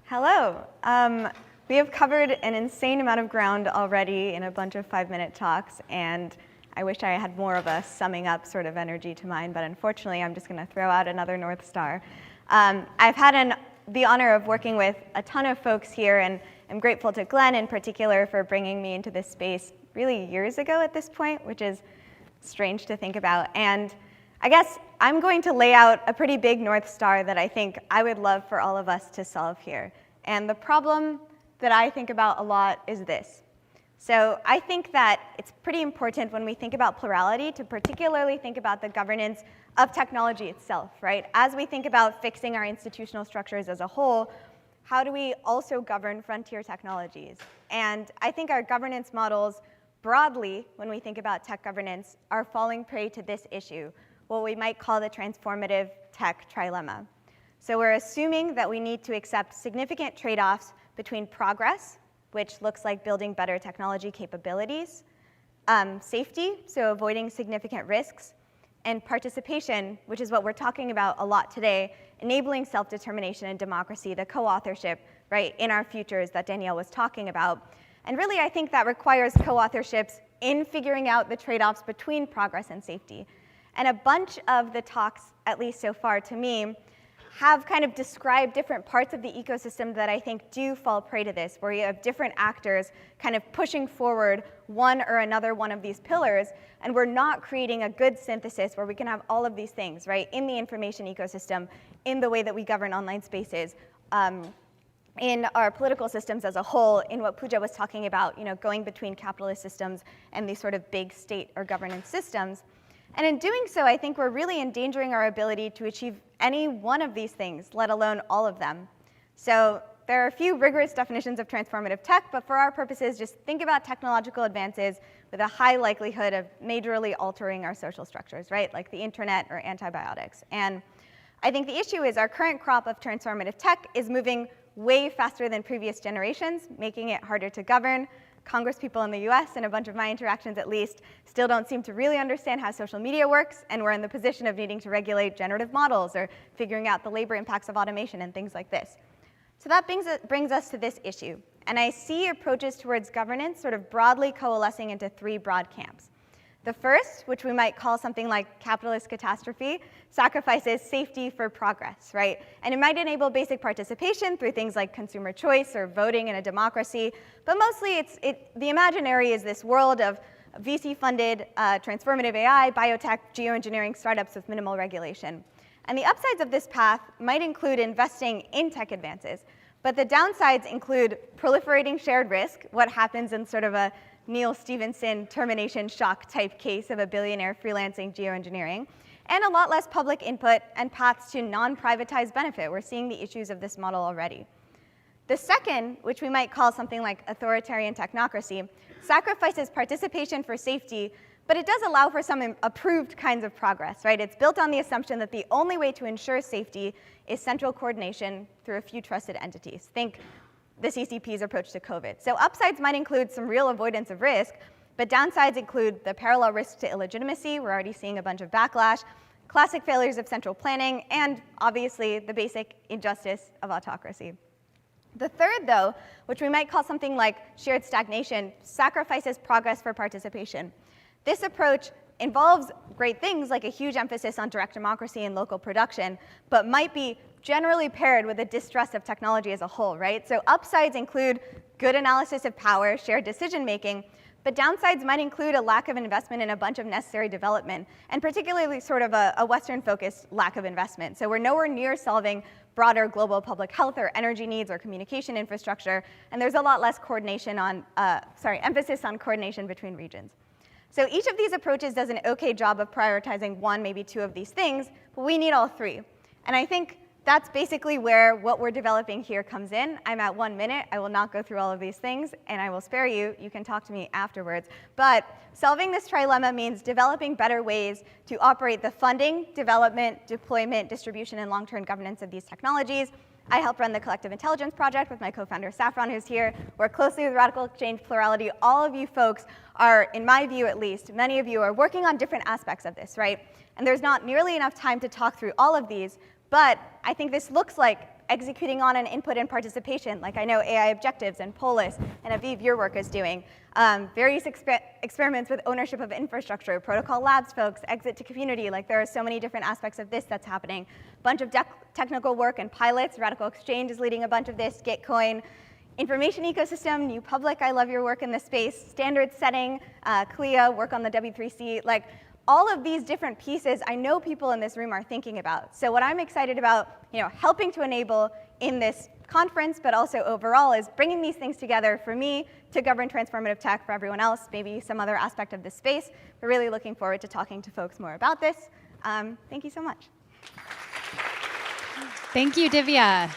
Hello. We have covered an insane amount of ground already in a bunch of 5-minute talks, and I wish I had more of a summing up sort of energy to mine, but unfortunately I'm just going to throw out another North Star. I've had the honor of working with a ton of folks here, and I'm grateful to Glenn in particular for bringing me into this space really years ago at this point, which is strange to think about. And I guess I'm going to lay out a pretty big North Star that I think I would love for all of us to solve here. And the problem that I think about a lot is this. So I think that it's pretty important when we think about plurality to particularly think about the governance of technology itself, right? As we think about fixing our institutional structures as a whole, how do we also govern frontier technologies? And I think our governance models broadly, when we think about tech governance, are falling prey to this issue, what we might call the transformative tech trilemma. So we're assuming that we need to accept significant trade-offs between progress, which looks like building better technology capabilities, safety, so avoiding significant risks, and participation, which is what we're talking about a lot today, enabling self-determination and democracy, the co-authorship, right, in our futures that Danielle was talking about. And really, I think that requires co-authorships in figuring out the trade-offs between progress and safety. And a bunch of the talks, at least so far to me, have kind of described different parts of the ecosystem that I think do fall prey to this, where you have different actors kind of pushing forward one or another one of these pillars, and we're not creating a good synthesis where we can have all of these things, right, in the information ecosystem, in the way that we govern online spaces, in our political systems as a whole, in what Pooja was talking about, going between capitalist systems and these sort of big state or governance systems. And in doing so, I think we're really endangering our ability to achieve any one of these things, let alone all of them. So there are a few rigorous definitions of transformative tech, but for our purposes, just think about technological advances with a high likelihood of majorly altering our social structures, right? Like the internet or antibiotics. And I think the issue is our current crop of transformative tech is moving way faster than previous generations, making it harder to govern. Congresspeople in the US, and a bunch of my interactions at least, still don't seem to really understand how social media works, and we're in the position of needing to regulate generative models or figuring out the labor impacts of automation and things like this. So that brings us to this issue. And I see approaches towards governance sort of broadly coalescing into 3 broad camps. The first, which we might call something like capitalist catastrophe, sacrifices safety for progress, right? And it might enable basic participation through things like consumer choice or voting in a democracy, but mostly the imaginary is this world of VC-funded transformative AI, biotech, geoengineering startups with minimal regulation. And the upsides of this path might include investing in tech advances, but the downsides include proliferating shared risk, what happens in sort of a Neil Stephenson termination shock type case of a billionaire freelancing geoengineering, and a lot less public input and paths to non-privatized benefit. We're seeing the issues of this model already. The second, which we might call something like authoritarian technocracy, sacrifices participation for safety, but it does allow for some approved kinds of progress, right? It's built on the assumption that the only way to ensure safety is central coordination through a few trusted entities. Think the CCP's approach to COVID. So upsides might include some real avoidance of risk, but downsides include the parallel risks to illegitimacy. We're already seeing a bunch of backlash, classic failures of central planning, and obviously the basic injustice of autocracy. The third, though, which we might call something like shared stagnation, sacrifices progress for participation. This approach involves great things like a huge emphasis on direct democracy and local production, but might be generally paired with a distrust of technology as a whole, right? So upsides include good analysis of power, shared decision-making, but downsides might include a lack of investment in a bunch of necessary development, and particularly sort of a Western-focused lack of investment. So we're nowhere near solving broader global public health or energy needs or communication infrastructure, and there's a lot less coordination on, emphasis on coordination between regions. So each of these approaches does an okay job of prioritizing one, maybe 2 of these things, but we need all 3. And I think that's basically where what we're developing here comes in. I'm at 1 minute. I will not go through all of these things, and I will spare you. You can talk to me afterwards. But solving this trilemma means developing better ways to operate the funding, development, deployment, distribution, and long-term governance of these technologies. I help run the Collective Intelligence Project with my co-founder Saffron, who's here. Work closely with Radical Exchange, Plurality. All of you folks are, in my view at least, many of you are working on different aspects of this, right? And there's not nearly enough time to talk through all of these, but I think this looks like executing on an input and participation, like I know AI Objectives and Polis and Aviv, your work is doing. Various experiments with ownership of infrastructure, protocol labs folks, exit to community, like there are so many different aspects of this that's happening. A bunch of technical work and pilots, Radical Exchange is leading a bunch of this, Gitcoin. Information ecosystem, New Public, I love your work in this space. Standard setting, CLIA, work on the W3C. Like all of these different pieces, I know people in this room are thinking about. So what I'm excited about, helping to enable in this conference, but also overall, is bringing these things together for me to govern transformative tech, for everyone else, maybe some other aspect of this space. We're really looking forward to talking to folks more about this. Thank you so much. Thank you, Divya.